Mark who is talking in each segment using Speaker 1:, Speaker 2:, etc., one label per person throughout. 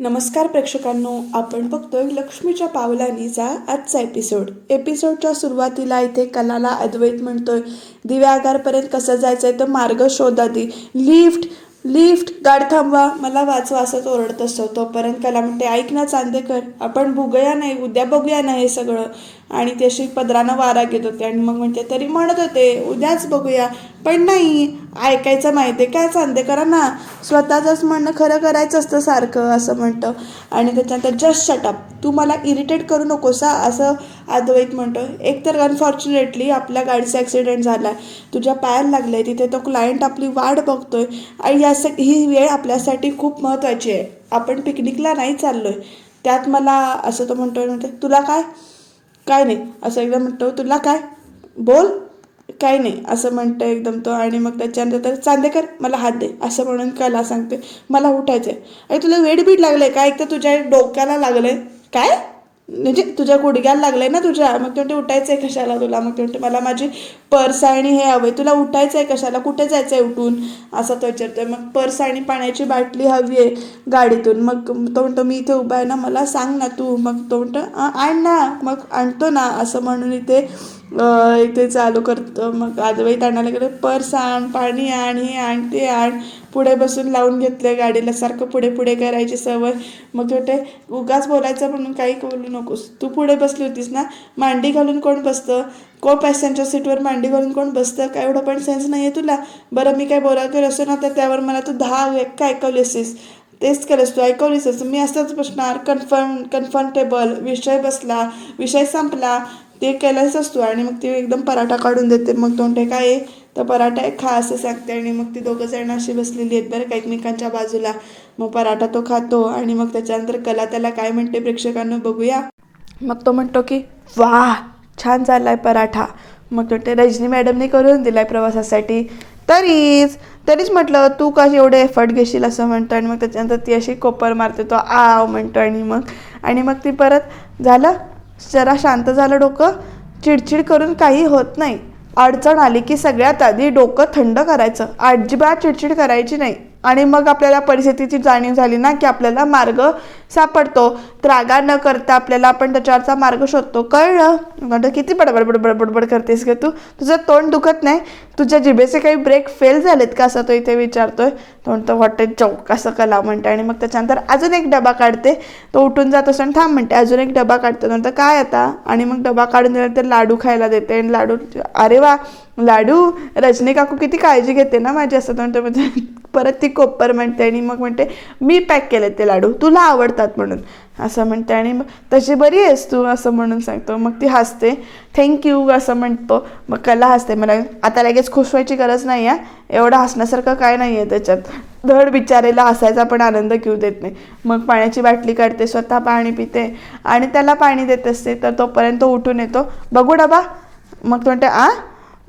Speaker 1: नमस्कार प्रेक्षकांनो, आपण बघतोय लक्ष्मीच्या पावलांनीचा आजचा एपिसोडच्या सुरुवातीला इथे कलाला अद्वैत म्हणतोय दिव्यागारपर्यंत कसं जायचंय तर मार्ग शोध आधी. लिफ्ट लिफ्ट गाडी थांबवा, मला वाचवा असंच ओरडत असतो. तोपर्यंत कला म्हणते ऐक ना चांदेकर, आपण बघूया नाही, उद्या बघूया ना हे सगळं. आणि ती अशी पदरानं वारा घेत होते आणि मग म्हणते तरी म्हणत होते उद्याच बघूया, पण नाही ऐकायचं माहिती आहे काय चांदेकरांना, स्वतःच म्हणणं खरं करायचं असतं सारखं असं म्हणतं. आणि त्याच्यानंतर जस्ट शटअप, तू मला इरिटेट करू नकोसा असं अद्वैत म्हणतो. एकतर अनफॉर्च्युनेटली आपल्या गाडीचा ॲक्सिडेंट झाला, तुझ्या पायाला लागलाय, तिथे तो क्लायंट आपली वाट बघतोय आणि ही वेळ आपल्यासाठी खूप महत्त्वाची आहे. आपण पिकनिकला नाही चाललोय, त्यात मला असं तो म्हणतो तुला काय काय नाही असं एकदम म्हणतो, तुला काय बोल काही नाही असं म्हणतं एकदम तो. आणि मग त्याच्यानंतर चांदेकर मला हात दे असं म्हणून कला सांगते मला उठायचं आहे. अरे तुला वेडबीट लागलंय काय, एक तर तुझ्या डोक्याला लागलंय काय, म्हणजे तुझ्या गुडघ्याला लागलंय ना तुझ्या, मग ते म्हणते उठायचं आहे कशाला तुला, मग ते म्हणते मला माझी पर्स आणि हे हवंय, तुला उठायचं आहे कशाला, कुठे जायचं आहे उठून असं तो विचारतोय. मग पर्स आणि पाण्याची बाटली हवी आहे गाडीतून, मग तो म्हणतो मी इथे उभा आहे ना मला सांग ना तू, मग तो म्हणतो आण ना, मग आणतो ना असं म्हणून इथे चालू करतं. मग अद्वैत आणायला गेलं, पर्स आण, पाणी आण, हे आण ते आण, पुढे बसून लावून घेतलंय गाडीला, सारखं पुढे पुढे करायची सवय. मग ते उगाच बोलायचं म्हणून काही बोलू नकोस, तू पुढे बसली होतीस ना, मांडी घालून कोण बसतं, कोण पॅसेंजर सीटवर मांडी घालून कोण बसतं, काय एवढं पण सेन्स नाही आहे तुला. बरं मी काय बोलावतो असं ना, तर त्यावर मला तू 10 व्याख्या ऐकवली असतीस, तेच केलंस तू, ऐकवलीस असं मी असंच बसणार कन्फर्टेबल, विषय बसला विषय संपला, ते केलंच असतो. आणि मग ती एकदम पराठा काढून देते, मग तोंडे काय आहे तर पराठा आहे खा असं सांगते. आणि मग ती दोघं जण अशी बसलेली आहेत बरं का एकमेकांच्या बाजूला. मग पराठा तो खातो आणि मग त्याच्यानंतर कला त्याला काय म्हणते प्रेक्षकांना बघूया. मग तो म्हणतो की वाह छान झालाय पराठा. मग तो ते रजनी मॅडमने करून दिलाय प्रवासासाठी, तरीच म्हटलं तू कशी एवढे एफर्ट घेशील असं म्हणतो. आणि मग त्याच्यानंतर ती अशी कोपर मारते, तो आव म्हणतो. आणि मग ती परत झालं जरा शांत झालं डोकं, चिडचिड करून काही होत नाही, अडचण आली की सगळ्यात आधी डोकं थंड करायचं, अजिबात चिडचिड करायची नाही. आणि मग आपल्याला परिस्थितीची जाणीव झाली ना की आपल्याला मार्ग सापडतो, त्रागा न करता आपल्याला आपण त्याच्यावरचा मार्ग शोधतो, कळलं. म्हणतो किती बडबड करतेस का तू, तुझं तोंड दुखत नाही, तुझ्या जिभेचे काही ब्रेक फेल झालेत का असं तो इथे विचारतोय. तो म्हणतो व्हॉट इज जोक असं कला म्हणते. आणि मग त्याच्यानंतर अजून एक डबा काढते, तो उठून जात असतो थांब म्हणते अजून एक डबा काढतो. नंतर काय आता, आणि मग डबा काढून दिल्यानंतर लाडू खायला देते. आणि लाडू अरे वा लाडू, रजनी काकू किती काळजी घेते ना माझी असं म्हणते. म्हणजे परत ती कोपर म्हणते आणि मग म्हणते मी पॅक केले ते लाडू, तुला आवडतात म्हणून असं म्हणते. आणि मग तशी बरी आहेस तू असं म्हणून सांगतो. मग ती हसते, थँक्यू असं म्हणतो. मग कला हसते, मला आता लगेच खुश व्हायची गरज नाही आहे, एवढं हसण्यासारखं काय नाही आहे त्याच्यात, धड बिचारेला हसायचा पण आनंद घेऊ देत नाही. मग पाण्याची बाटली काढते, स्वतः पाणी पिते आणि त्याला पाणी देत असते. तर तोपर्यंत उठून येतो, बघू डबा. मग तो म्हणते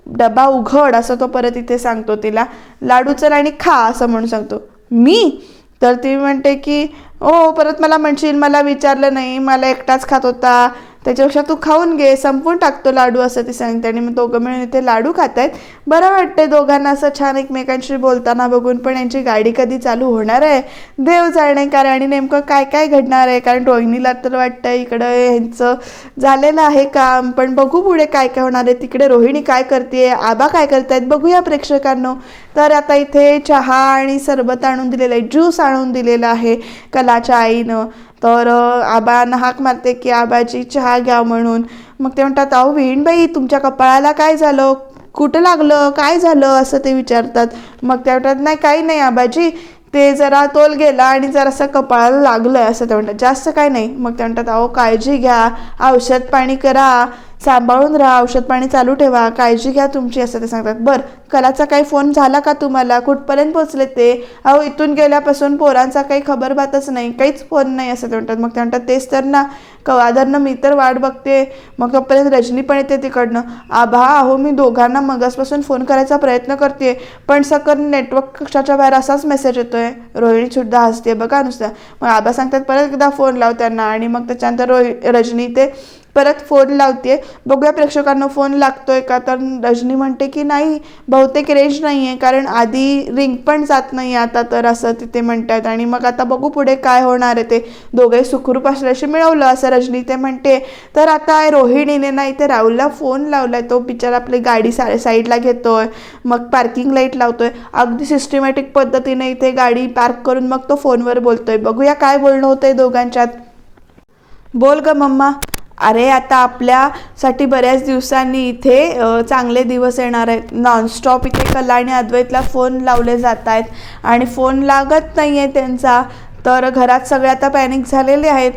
Speaker 1: डबा उघड असं तो परत इथे सांगतो तिला. लाडू चल आणि खा असं म्हणून सांगतो. मी तर ती म्हणते की ओ परत मला म्हणशील मला विचारलं नाही, मला एकटाच खात होता, त्याच्यापेक्षा तू खाऊन घे, संपून टाकतो लाडू असं ती सांगते. आणि मग दोघं मिळून इथे लाडू खात आहेत. बरं वाटते दोघांना असं छान एकमेकांशी बोलताना बघून. पण यांची गाडी कधी चालू होणार आहे देव जाणे, कारण आणि नेमकं काय काय घडणार आहे. कारण रोहिणीला तर वाटतं इकडं ह्यांचं झालेलं आहे काम, पण बघू पुढे काय काय होणार आहे. तिकडे रोहिणी काय करते, आबा काय करतायत बघूया प्रेक्षकांनो. तर आता इथे चहा आणि सरबत आणून दिलेलं आहे, ज्यूस आणून दिलेला आहे कलाच्या आईनं. तर आबांना हाक मारते की आबाजी चहा घ्या म्हणून. मग ते म्हणतात अहो विहीणबाई तुमच्या कपाळाला काय झालं, कुठं लागलं, काय झालं असं ते विचारतात. मग ते म्हणतात नाही काही नाही आबाजी, ते जरा तोल गेला आणि जरासं कपाळाला लागलं आहे असं ते म्हणतात, जास्त काय नाही. मग ते म्हणतात अहो काळजी घ्या, औषध पाणी करा, सांभाळून राहा, औषध पाणी चालू ठेवा, काळजी घ्या तुमची असं ते सांगतात. बरं कलाचा काही फोन झाला का तुम्हाला, कुठपर्यंत पोचले ते, अहो इथून गेल्यापासून पोरांचा काही खबर बातच नाही, काहीच फोन नाही असं ते म्हणतात. मग ते म्हणतात तेच तर ना कवादरनं मी तर वाट बघते. मग तोपर्यंत रजनी पण येते तिकडनं, आभा अहो मी दोघांना मगासपासून फोन करायचा प्रयत्न करते पण सकन नेटवर्क कक्षाच्या बाहेर असाच मेसेज येतोय. रोहिणी सुद्धा हसते बघा नुसतं. मग आबा सांगतात परत एकदा फोन लाव त्यांना. आणि मग त्याच्यानंतर रजनी ते परत फोन लावते, बघूया प्रेक्षकांना फोन लागतोय का. तर रजनी म्हणते की नाही, बहुतेक रेंज नाही आहे, कारण आधी रिंग पण जात नाही आता, तर असं तिथे म्हणतात. आणि मग आता बघू पुढे काय होणार आहे ते. दोघे सुखरूप असल्याशी मिळवलं असं रजनी ते म्हणते. तर आता रोहिणीने ना इथे राहुलला फोन लावलाय, तो बिचारा आपली गाडी साईडला घेतोय, मग पार्किंग लाईट लावतोय, अगदी सिस्टमॅटिक पद्धतीने इथे गाडी पार्क करून मग तो फोनवर बोलतोय. बघूया काय बोलणं होतंय दोघांच्यात. बोल ग मम्मा. अरे आता आपल्यासाठी बऱ्याच दिवसांनी इथे चांगले दिवस येणार आहेत. नॉनस्टॉप इथे कला आणि अद्वैतला फोन लावले जात आहेत आणि फोन लागत नाही आहे त्यांचा. तर घरात सगळे आता पॅनिक झालेले आहेत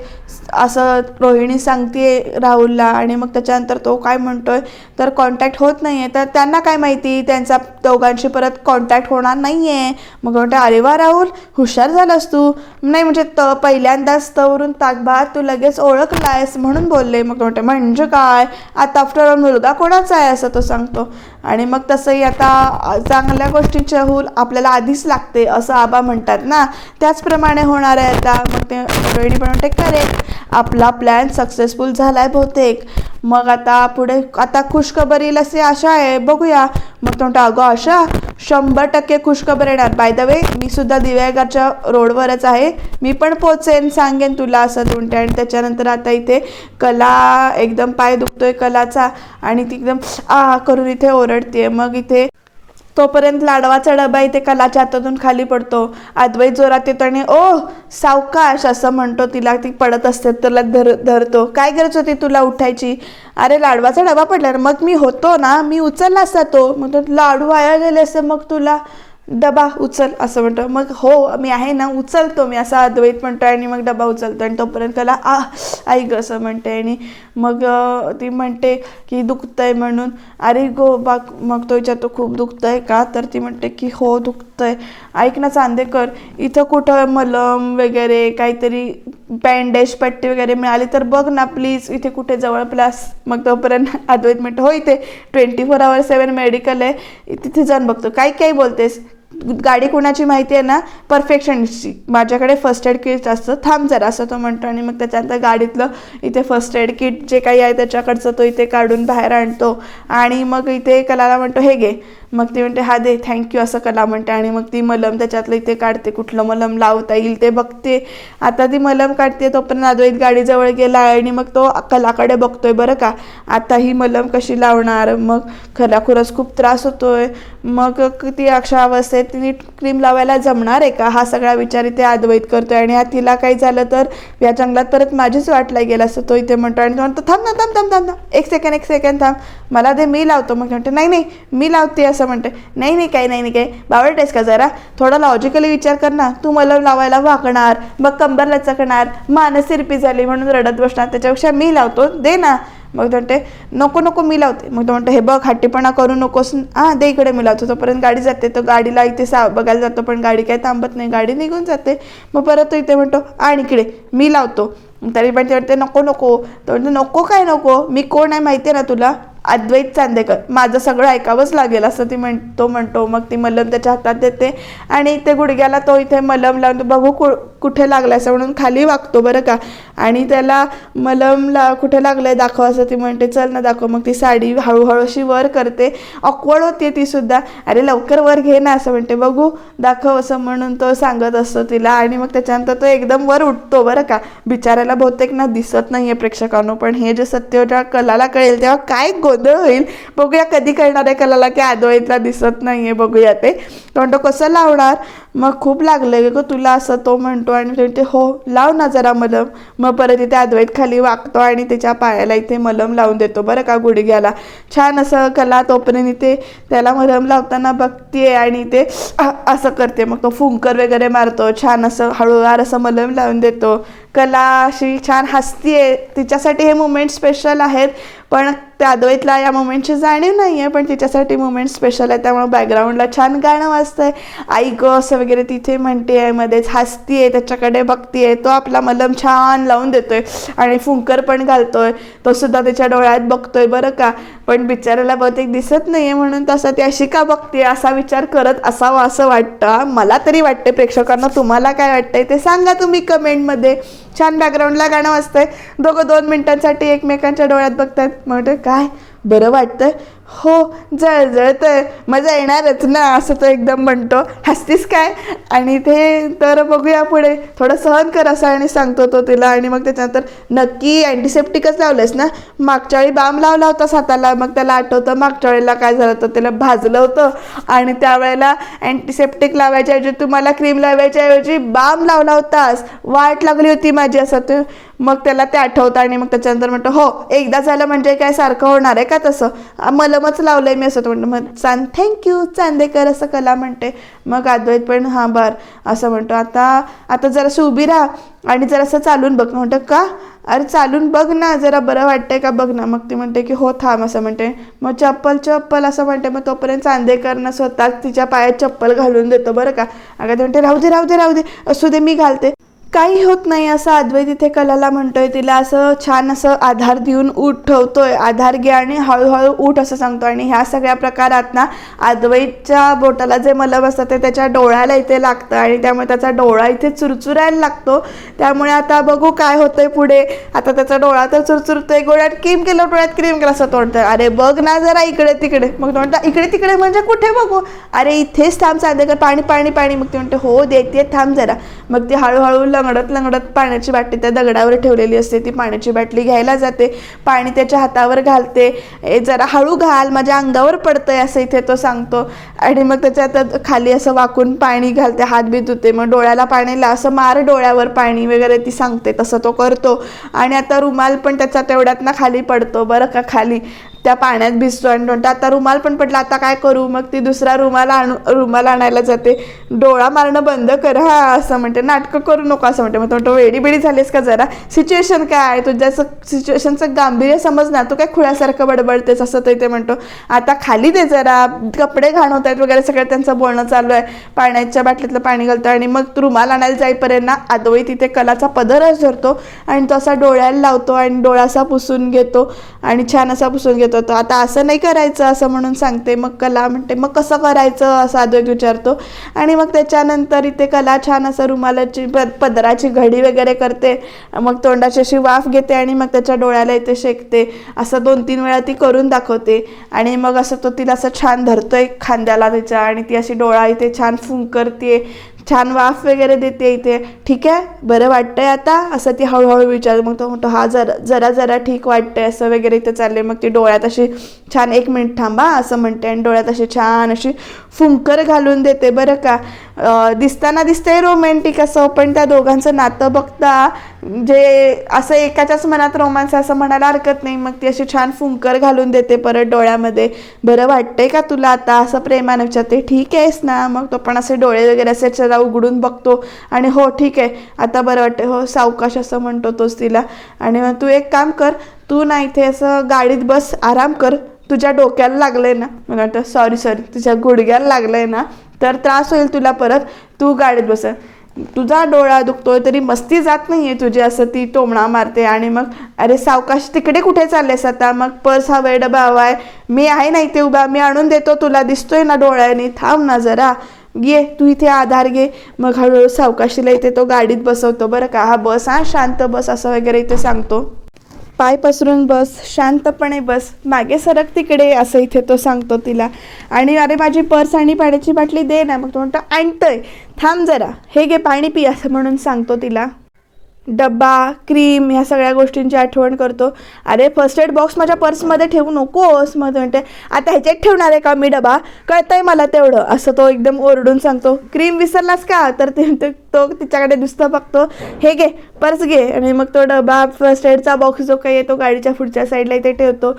Speaker 1: असं रोहिणी सांगते राहुलला. आणि मग त्याच्यानंतर तो काय म्हणतोय, तर कॉन्टॅक्ट होत नाही आहे. तर त्यांना काय माहिती त्यांचा दोघांशी परत कॉन्टॅक्ट होणार नाही आहे. मग म्हणतो अरे वा राहुल, हुशार झालास तू. नाही म्हणजे पहिल्यांदाच तवरून ताकभात तू लगेच ओळखलायस म्हणून बोलले. मग म्हणते म्हणजे काय, आता आफ्टर ऑल मुलगा कोणाचा आहे असं तो सांगतो. आणि मग तसंही आता चांगल्या गोष्टीची हूल आपल्याला आधीच लागते असं आबा म्हणतात ना, त्याचप्रमाणे होणार आहे आता. मग ते रोहिणी पण म्हणते करेक्ट, आपला प्लॅन सक्सेसफुल झालाय बहुतेक. मग आता पुढे आता खुशखबर येईल अशी आशा आहे, बघूया. मग तो म्हणतो अगं आशा, 100% खुशखबर येणार. बाय द वे मी सुद्धा दिव्यागरच्या रोडवरच आहे, मी पण पोचेन, सांगेन तुला असं म्हणते. आणि त्याच्यानंतर आता इथे कला एकदम पाय दुखतोय कलाचा आणि ती एकदम करून इथे ओरडते. मग इथे तोपर्यंत लाडवाचा डबा इथे कलाच्या हातातून खाली पडतो. अद्वैत जोरात येतो आणि ओ सावकाश असं म्हणतो तिला. ती पडत असते त्याला धरतो. काय गरज होती तुला उठायची, अरे लाडवाचा डबा पडला. मग मी होतो ना, मी उचलला असता तो. मग तो लाडू वाया गेले असते, मग तुला डबा उचल असं म्हणतो. मग हो मी आहे ना, उचलतो मी असा अद्वैत म्हणतो. आणि मग डबा उचलतो. आणि तोपर्यंत त्याला आई ग असं म्हणते. आणि मग ती म्हणते की दुखतंय म्हणून. अरे गो बाक, मग तो विचारतो खूप दुखतंय का, तर ती म्हणते की हो दुखतंय. ऐक ना चांदेकर, इथं कुठं मलम वगैरे काहीतरी बँडेज पट्टी वगैरे मिळाली तर बघ ना प्लीज, इथे कुठे जवळपास. मग तोपर्यंत अद्वैत म्हणतो हो इथे 24/7 मेडिकल आहे, तिथे जाऊन बघतो. काय बोलतेस, गाडी कोणाची माहिती आहे ना, परफेक्शनिस्टची. माझ्याकडे फर्स्ट एड किट असतं, थांब जरा असं तो म्हणतो. आणि मग त्याच्यानंतर गाडीतलं इथे फर्स्ट एड किट जे काही आहे त्याच्याकडचं तो इथे काढून बाहेर आणतो. आणि मग इथे कलाला म्हणतो हे घे. मग ती म्हणते हा दे थँक्यू असं कला म्हणते. आणि मग ती मलम त्याच्यातलं इथे काढते, कुठलं मलम लावता येईल ते बघते. आता ती मलम काढते, तोपर्यंत अद्वैत गाडीजवळ गेला आणि मग तो कलाकडे बघतोय बरं का, आता ही मलम कशी लावणार. मग खरंच खूप त्रास होतोय. मग ती अशा अवस्थेत तिने क्रीम लावायला जमणार आहे का, हा सगळा विचार इथे अद्वैत करतोय. आणि तिला काही झालं तर या जंगलात परत माझीच वाट लागेल असं तो इथे म्हणतो. आणि तो म्हणतो थांब एक सेकंड थांब, मला ते मी लावतो. मग म्हणते नाही मी लावते असं म्हणते. नाही काय बावळटेस का, जरा थोडा लॉजिकली विचार कर ना. तू मला लावायला वाकणार, मग कंबर लचकणार, मानस सिरपी झाली म्हणून रडत बसणार, त्याच्यापेक्षा मी लावतो, दे ना. मग तो म्हणते नको मी लावते. मग तो म्हणतो हे बघ हट्टीपणा करू नकोस, दे इकडे मी लावतो. तोपर्यंत गाडी जाते, तो गाडीला इथे बघायला जातो पण गाडी काही थांबत नाही, गाडी निघून जाते. मग परत तो इथे म्हणतो आणि इकडे मी लावतो. तरी पण ते म्हणते नको तो म्हणतो नको काय नको, मी कोण आहे माहिती आहे ना तुला, अद्वैत चांदेकर, माझं सगळं ऐकावंच लागेल असं तो म्हणतो. मग ती मलम त्याच्या हातात देते आणि ते गुडघ्याला तो इथे मलम लावतो. बघू कुठे लागलं असं म्हणून खाली वागतो बरं का. आणि त्याला मलम कुठे लागलंय दाखव असं ती म्हणते, चल ना दाखव. मग ती साडी हळूहळू अशी वर करते, ऑकवर्ड होते ती सुद्धा. अरे लवकर वर घे ना असं म्हणते, बघू दाखव असं म्हणून तो सांगत असतो तिला. आणि मग त्याच्यानंतर तो एकदम वर उठतो बरं का. बिचारायला बहुतेक ना दिसत नाहीये प्रेक्षकांनो, पण हे जे सत्य जेव्हा कलाला कळेल तेव्हा काय गोंधळ होईल बघूया. कधी कळणार आहे कलाला की अद्वैतला दिसत नाहीये, बघूया ते. तो म्हणतो कसं लावणार, मग खूप लागलंय ग तुला असं तो म्हणतो. आणि म्हणते हो लाव ना जरा मलम. मग परत इथे अद्वैत खाली वागतो आणि त्याच्या पायाला इथे मलम लावून देतो बरं का, गुडघ्याला. छान असं कला तोपर्यंत इथे त्याला मलम लावताना बघतीये आणि ते असं करते. मग तो फुंकर वगैरे मारतो, छान असं हळूवार असं मलम लावून देतो. कला अशी छान हसतीये, तिच्यासाठी हे मुमेंट स्पेशल आहेत. पण त्या अद्वैतला या मोमेंटची जाणीव नाही आहे, पण तिच्यासाठी मोमेंट स्पेशल आहे. त्यामुळे बॅकग्राऊंडला छान गाणं वाजतंय, आई ग असं वगैरे तिथे म्हणते आहे, मध्येच हसतीये, त्याच्याकडे बघतीये. तो आपला मलम छान लावून देतोय आणि फुंकर पण घालतोय, तो सुद्धा त्याच्या डोळ्यात बघतोय बरं का. पण बिचाराला बहुतेक दिसत नाहीये म्हणून तसं ती अशी का बघते असा विचार करत असावा असं वाटतं. मला तरी वाटते. प्रेक्षकांना तुम्हाला काय वाटतंय ते सांगा तुम्ही कमेंटमध्ये. छान बॅकग्राऊंडला गाणं वाजतंय. दोघं 2 मिनिटांसाठी एकमेकांच्या डोळ्यात बघतात. म्हणते काय बरं वाटतंय? हो जळजळतंय, मजा येणारच ना असं तो एकदम म्हणतो. हसतीस काय? आणि ते तर बघूया पुढे. थोडं सहन कर असं आणि सांगतो तो तिला. आणि मग त्याच्यानंतर नक्की अँटीसेप्टिकच लावलंस ना? मागच्या वेळी बाम लावला होता हाताला. मग त्याला आठवतं मागच्या वेळेला काय झालं होतं, त्याला भाजलं होतं आणि त्यावेळेला अँटीसेप्टिक लावायच्या ऐवजी तुम्हाला क्रीम लावायच्या ऐवजी बाम लावला होतास, वाट लागली होती माझी असं ते. मग त्याला ते आठवतं आणि मग त्याच्यानंतर म्हणतो हो एकदा झालं म्हणजे काय सारखं होणार आहे का तसं, मलमच लावलंय मी असं म्हणतो. मग थँक्यू चांदेकर असं कला म्हणते. मग अद्वैत पण हां बरं असं म्हणतो. आता जरासं उभी राहा आणि जरासं चालून बघ. म्हणतं का? अरे चालून बघ ना जरा बरं वाटतंय का बघ ना. मग ती म्हणते की हो थांब असं म्हणते. मग चप्पल असं म्हणते. मग तोपर्यंत चांदेकरनं स्वतःच तिच्या पायात चप्पल घालून देतो बरं का. अगं ते म्हणते राहू दे असू दे मी घालते. काही होत नाही असं अद्वैत इथे कलाला म्हणतोय. तिला असं छान असं आधार देऊन उठवतोय. आधार घे आणि हळूहळू उठ असं सांगतो. आणि ह्या सगळ्या प्रकारात ना अद्वैतच्या बोटाला जे मलम असतं ते त्याच्या डोळ्याला इथे लागतं आणि त्यामुळे त्याचा डोळा इथे चुरचुरायला लागतो. त्यामुळे आता बघू काय होतंय पुढे. आता त्याचा डोळा तर चुरचुरतोय. डोळ्यात क्रीम केलं असं तोडतंय. अरे बघ ना जरा इकडे तिकडे. मग म्हणता इकडे तिकडे म्हणजे कुठे बघू? अरे इथेच थांब चांदेकर, पाणी. मग ते म्हणते हो देते थांब जरा. मग ती हळूहळू लंगडत पाण्याची बाटली त्या दगडावर ठेवलेली असते. ती पाण्याची बाटली घ्यायला जाते. पाणी त्याच्या हातावर घालते. जरा हळू घाल माझ्या अंगावर पडतंय असं इथे तो सांगतो. आणि मग त्याच्यात खाली असं वाकून पाणी घालते. हात बीत धुते. मग डोळ्याला पाणी असं मार डोळ्यावर पाणी वगैरे ती सांगते. तसं तो करतो. आणि आता रुमाल पण त्याचा तेवढ्यात ना खाली पडतो बरं का. खाली त्या पाण्यात भिजतो आणि म्हणतो आता रुमाल पण पडला आता काय करू. मग ती दुसरा रुमाल आणायला जाते. डोळा मारणं बंद कर हा असं म्हणते. नाटकं करू नको असं म्हणते. मग तो म्हणतो वेडी बिडी झालीस का जरा, सिच्युएशन काय आहे तुझ्या सिच्युएशनचं गांभीर्य समज ना, तू काय खुळ्यासारखं बडबडतेस असं ते म्हणतो. आता खाली दे जरा, कपडे घाण आहेत वगैरे सगळं त्यांचं बोलणं चालू आहे. पाण्याच्या बाटलीतलं पाणी घालतं आणि मग रुमाल आणायला जाईपर्यंत ना अद्वैत तिथे कलाचा पदरच धरतो आणि तो असा डोळ्याला लावतो आणि डोळासा पुसून घेतो आणि छान असा पुसून घेतो. आता असं नाही करायचं असं म्हणून सांगते. मग कला म्हणते मग कसं करायचं असं अद्वैत विचारतो. आणि मग त्याच्यानंतर इथे कला छान असं रुमालाची पदराची घडी वगैरे करते. मग तोंडाची अशी वाफ घेते आणि मग त्याच्या डोळ्याला इथे शेकते. असं 2-3 वेळा ती करून दाखवते. आणि मग असं तो तिला असं छान धरतोय खांद्याला तिच्या आणि ती अशी डोळा इथे छान फुंकरते. छान वाफ वगैरे देते इथे. ठीक आहे बरं वाटतंय आता असं ती हळूहळू विचार. मग तो म्हणतो हा जरा ठीक वाटतंय असं वगैरे इथे चालले. मग ती डोळ्यात अशी छान 1 मिनिट थांबा असं म्हणते आणि डोळ्यात अशी छान अशी फुंकर घालून देते बरं का. दिसताना दिसतंय रोमॅन्टिक असं, पण त्या दोघांचं नातं बघता जे असं एकाच्याच मनात रोमांस असं म्हणायला हरकत नाही. मग ती अशी छान फुंकर घालून देते परत डोळ्यामध्ये. बरं वाटतंय का तुला आता असं प्रेमाने विचारते. ठीक आहेस ना. मग तो पण असे डोळे वगैरे असे चला उघडून बघतो आणि हो ठीक आहे आता बरं वाटतंय हो सावकाश असं म्हणतो तोच तिला. आणि मग तू एक काम कर, तू ना इथे असं गाडीत बस आराम कर, तुझ्या डोक्याला लागलंय ना. मला वाटतं सॉरी तुझ्या गुडघ्याला लागलंय ना तर त्रास होईल तुला परत, तू गाडीत बस. तुझा डोळा दुखतोय तरी मस्ती जात नाहीये तुझी असं ती टोमणा मारते. आणि मग अरे सावकाश तिकडे कुठे चाललेस आता. मग पर्स हवाय डबा हवाय, मी आहे ना इथे उभा, मी आणून देतो तुला, दिसतोय ना डोळ्याने, थांब ना जरा, ये तू इथे आधार घे. मग हळूहळू सावकाशीला इथे तो गाडीत बसवतो बरं का. हा बस हा शांत बस असं वगैरे इथे सांगतो. पाय पसरून बस, शांतपणे बस, मागे सरक तिकडे असं इथे तो सांगतो तिला. आणि अरे माझी पर्स आणि पाण्याची बाटली दे ना. मग तो म्हणतो आणतोय थांब जरा, हे घे पाणी पी असं म्हणून सांगतो तिला. डब्बा क्रीम ह्या सगळ्या गोष्टींची आठवण करतो. अरे फर्स्ट एड बॉक्स माझ्या पर्समध्ये ठेवू नकोस. मग म्हणते आता ह्याच्यात ठेवणार आहे का मी डबा, कळतंय मला तेवढं असं तो एकदम ओरडून सांगतो. क्रीम विसरलास का तर तो तिच्याकडे नुसतं बघतो. हे घे पर्स घे. आणि मग तो डबा फर्स्ट एडचा बॉक्स जो काही आहे तो गाडीच्या पुढच्या साईडला इथे ठेवतो.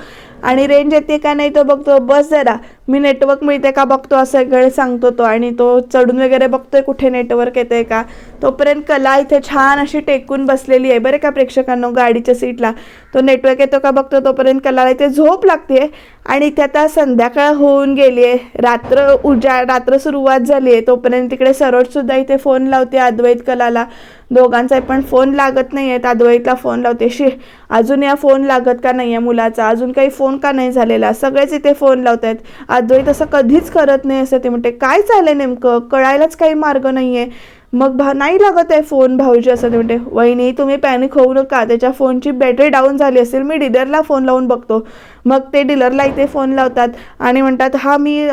Speaker 1: आणि रेंज येते का नाही तो बघतो. बस जरा मी नेटवर्क मिळते का बघतो असं सगळे सांगतो तो. आणि तो चढून वगैरे बघतोय कुठे नेटवर्क येते का. तोपर्यंत कला इथे छान अशी टेकून बसलेली आहे बरं का प्रेक्षकांनो गाडीच्या सीटला. तो नेटवर्क येतो का बघतो. तोपर्यंत कलाला इथे झोप लागते आणि इथे आता संध्याकाळ होऊन गेली आहे, रात्र सुरुवात झाली आहे. तोपर्यंत तिकडे सरोजसुद्धा इथे फोन लावते अद्वैत कलाला. दोघांचा पण फोन लागत नाही आहेत. अद्वैतला फोन लावते, अजून या फोन लागत का नाही आहे मुलाचा, अजून काही फोन का नाही झालेला, सगळेच इथे फोन लावत आहेत. अद्वैत असं कधीच करत नाही असं ते म्हणते. काय चाललंय नेमकं, कळायलाच काही मार्ग नाही आहे. मग नाही लागत आहे फोन भाऊजी असं ते म्हणते. वहिनी तुम्ही पॅनिक होऊ नका, त्याच्या फोनची बॅटरी डाऊन झाली असेल, मी डीलरला फोन लावून बघतो. मग ते डीलरला इथे फोन लावतात आणि म्हणतात, हा मी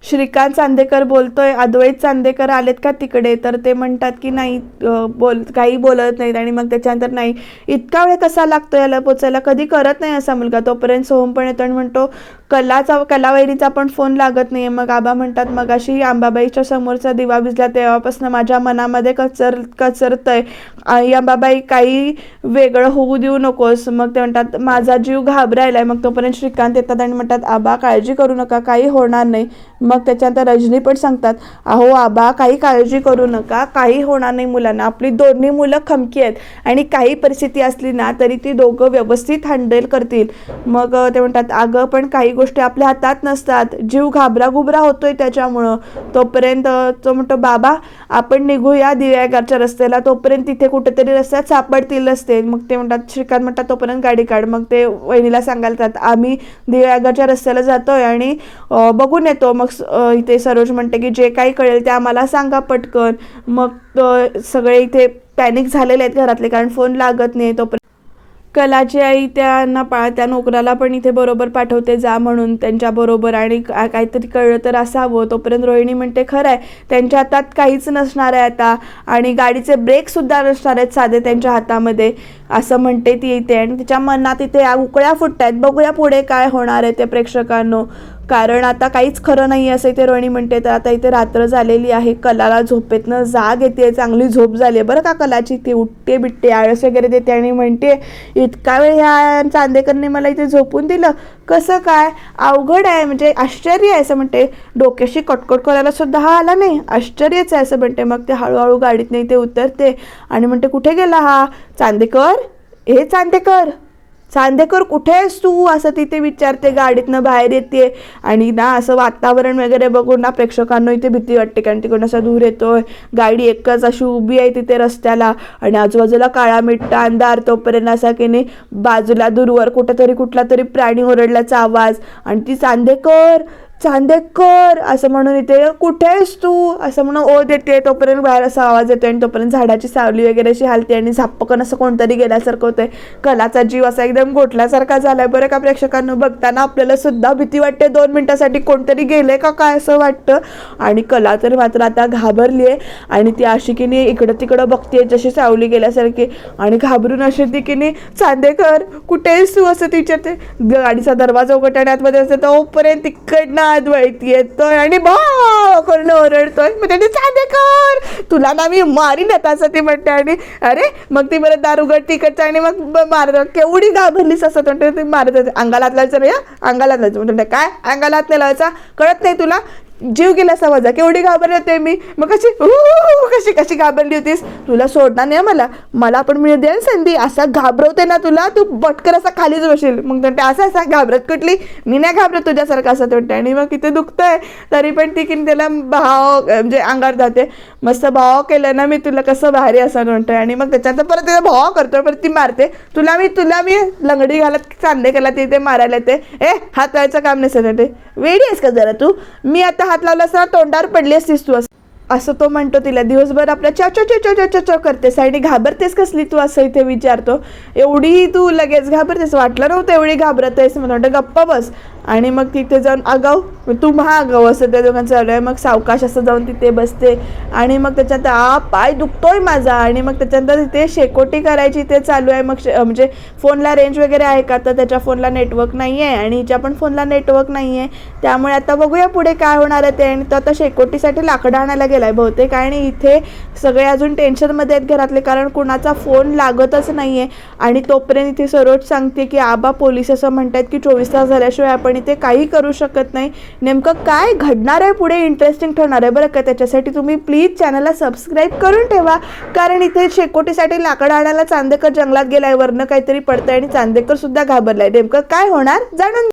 Speaker 1: श्रीकांत चांदेकर बोलतोय, अद्वैत चांदेकर आलेत का तिकडे. तर ते म्हणतात की नाही, काही बोलत नाहीत. आणि मग त्याच्यानंतर नाही, इतका वेळ कसा लागतो याला पोचायला, कधी करत नाही असा मुलगा. तोपर्यंत सोहम पण येतो आणि म्हणतो कलावहिनीचा पण फोन लागत नाही. मग आबा म्हणतात, मग अशी अंबाबाईच्या समोरचा दिवा भिजला तेव्हापासून माझ्या मनामध्ये कचरतंय, अंबाबाई काही वेगळं होऊ देऊ नकोस. मग ते म्हणतात माझा जीव घाबरायलाय. मग तोपर्यंत श्रीकांत येतात आणि म्हणतात, आबा काळजी करू नका, काही होणार नाही. मग त्याच्यानंतर रजनी पण सांगतात, अहो आबा काही काळजी करू नका, काही होणार नाही मुलांना, आपली दोन्ही मुलं खमकी आहेत आणि काही परिस्थिती असली ना तरी ती दोघं व्यवस्थित हँडल करतील. मग ते म्हणतात, अगं पण काही गोष्टी आपल्या हातात नसतात, जीव घाबराघुबरा होतोय त्याच्यामुळं. तोपर्यंत तो म्हणतो, बाबा आपण निघूया दिव्यागारच्या रस्त्याला, तोपर्यंत तिथे कुठेतरी रस्त्यात सापडतील रस्ते. मग ते म्हणतात, श्रीकांत म्हणतात तोपर्यंत गाडी काढ. मग ते वहिनीला सांगायला आम्ही दिव्यागारच्या रस्त्याला जातोय आणि बघून येतो. मग इथे सरोज म्हणते की जे काही कळेल ते आम्हाला सांगा पटकन. मग सगळे इथे पॅनिक झालेले आहेत घरातले, कारण फोन लागत नाही. तोपर्यंत कलाची आई त्या नोकराला पण इथे बरोबर पाठवते जा म्हणून त्यांच्याबरोबर, आणि काहीतरी कळलं तर असावं. तोपर्यंत रोहिणी म्हणते खरं आहे, त्यांच्या हातात काहीच नसणार आहे आता, आणि गाडीचे ब्रेकसुद्धा नसणार आहेत साधे त्यांच्या हातामध्ये, असं म्हणते ती इथे. आणि तिच्या मनात इथे उकळ्या फुटतायत. बघूया पुढे काय होणार आहे ते प्रेक्षकांनो, कारण आता काहीच खरं नाही असं इथे रोहिणी म्हणते. तर आता इथे रात्र झालेली आहे, कलाला झोपेतनं जाग येते, चांगली झोप झाली आहे बरं का कलाची. ती उठते बिटते, आळस वगैरे देते आणि म्हणते, इतका वेळ ह्या चांदेकरने मला इथे झोपून दिलं, कसं काय, अवघड आहे, म्हणजे आश्चर्य आहे असं म्हणते. डोक्याशी कटकट करायला सुद्धा हा आला नाही, आश्चर्यच आहे असं म्हणते. मग ते हळूहळू गाडीत नाही ते उतरते आणि म्हणते, कुठे गेला हा चांदेकर, हे चांदेकर कुठे आहेस तू, असं तिथे विचारते. गाडीतनं बाहेर येते आणि ना असं वातावरण वगैरे बघून ना प्रेक्षकांना इथे भीती वाटते, कारण तिकडून असा दूर येतोय. गाडी एकच अशी उभी आहे तिथे रस्त्याला आणि आजूबाजूला काळा मिट्टा अंधार. तोपर्यंत असा की नाही बाजूला दूरवर कुठला तरी प्राणी ओरडल्याचा आवाज, आणि ती चांदेकर असं म्हणून इथे, कुठे आहेस तू असं म्हणून ओ देते. तोपर्यंत बाहेर असा आवाज येतो आणि तोपर्यंत झाडाची सावली वगैरे अशी हालते आणि झापकन असं कोणतरी गेल्यासारखं होतंय. कलाचा जीव असा एकदम गोठल्यासारखा झालाय बरं का प्रेक्षकांना. बघताना आपल्याला सुद्धा भीती वाटते, 2 मिनिटासाठी कोणतरी गेले का काय असं वाटतं. आणि कला तर मात्र आता घाबरली आहे आणि ती अशी की नाही इकडं तिकडं बघते जशी सावली गेल्यासारखी, आणि घाबरून अशी ती की नाही, चांदेकर कुठे आहेस तू असं विचारते. गाडीचा दरवाजा उघडताना आतमध्ये असते, तोपर्यंत तिकडनं अद्वैत येतोय आणि करून ओरडतोय. मग त्याने, चांदेकर तुला ना मी मारीन आता असं ती म्हणते. आणि अरे मग ती बरं दार उघडते इकडचं आणि मग मारत, केवढी घाबरलीस असं म्हणते. ती मारत, अंगाला हात लावायचं रे, अंगाला हात लावायचं म्हणते. काय अंगाला हात नाही लावायचा, कळत नाही तुला, जीव गेला असा माझा, केवढी घाबरली होते मी. मग कशी घाबरली होतीस, तुला सोडणार नाही मला पण मिळू दे संधी, असा घाबरवते ना तुला, तू बटकर असा खालीच बसेल. मग म्हणते असा घाबरत कुठली, मी नाही घाबरत तुझ्यासारखं असं म्हणते. आणि मग इथे दुखतंय तरी पण ती की त्याला भाव म्हणजे अंगावर जाते, मस्त भाव केलं ना मी तुला कसं भारी असं म्हणतोय. आणि मग त्याच्यानंतर परत त्याचा भाव करतोय, परत ती मारते. तुला मी लंगडी घालत चांदे केला ते मारायला येते, हात लावायचं काम नसेल ते, वेडी आहेस का जरा तू, मी आता हात लावला असता तोंडावर पडली असतीस तू असं तो म्हणतो तिला. दिवसभर आपल्या चा करतेस आणि घाबरतेस कसली तू असं इथे विचारतो. एवढी तू लगेच घाबरतेस, वाटलं नव्हतं एवढी घाबरत आहेस म्हणून, गप्पा बस. आणि मग तिथे जाऊन आगाऊ तू महागाऊ असं त्या दोघांचं चालू आहे. मग सावकाश असं जाऊन तिथे बसते आणि मग त्याच्यानंतर पाय दुखतोय माझा. आणि मग त्याच्यानंतर तिथे शेकोटी करायची ते चालू आहे. मग म्हणजे फोनला रेंज वगैरे आहे का, तर त्याच्या फोनला नेटवर्क नाही आहे आणि हिच्या पण फोनला नेटवर्क नाही आहे. त्यामुळे आता बघूया पुढे काय होणार आहे ते. आणि तो आता शेकोटीसाठी लाकडं आणायला गेलाय बहुतेक. आणि इथे सगळे अजून टेन्शनमध्ये आहेत घरातले, कारण कुणाचा फोन लागतच नाही आहे. आणि तोपर्यंत इथे सरोज सांगते की आबा पोलीस असं म्हणतात की 24 तास झाल्याशिवाय आपण इथे काही करू शकत नाही. नेमकं काय घडणार आहे पुढे इंटरेस्टिंग ठरणार आहे बरं का. त्याच्यासाठी तुम्ही प्लीज चॅनलला सबस्क्राईब करून ठेवा, कारण इथे शेकोटीसाठी लाकडं आणायला चांदेकर जंगलात गेलाय, वरनं काहीतरी पडतंय आणि चांदेकर सुद्धा घाबरलाय. नेमकं काय होणार जाणून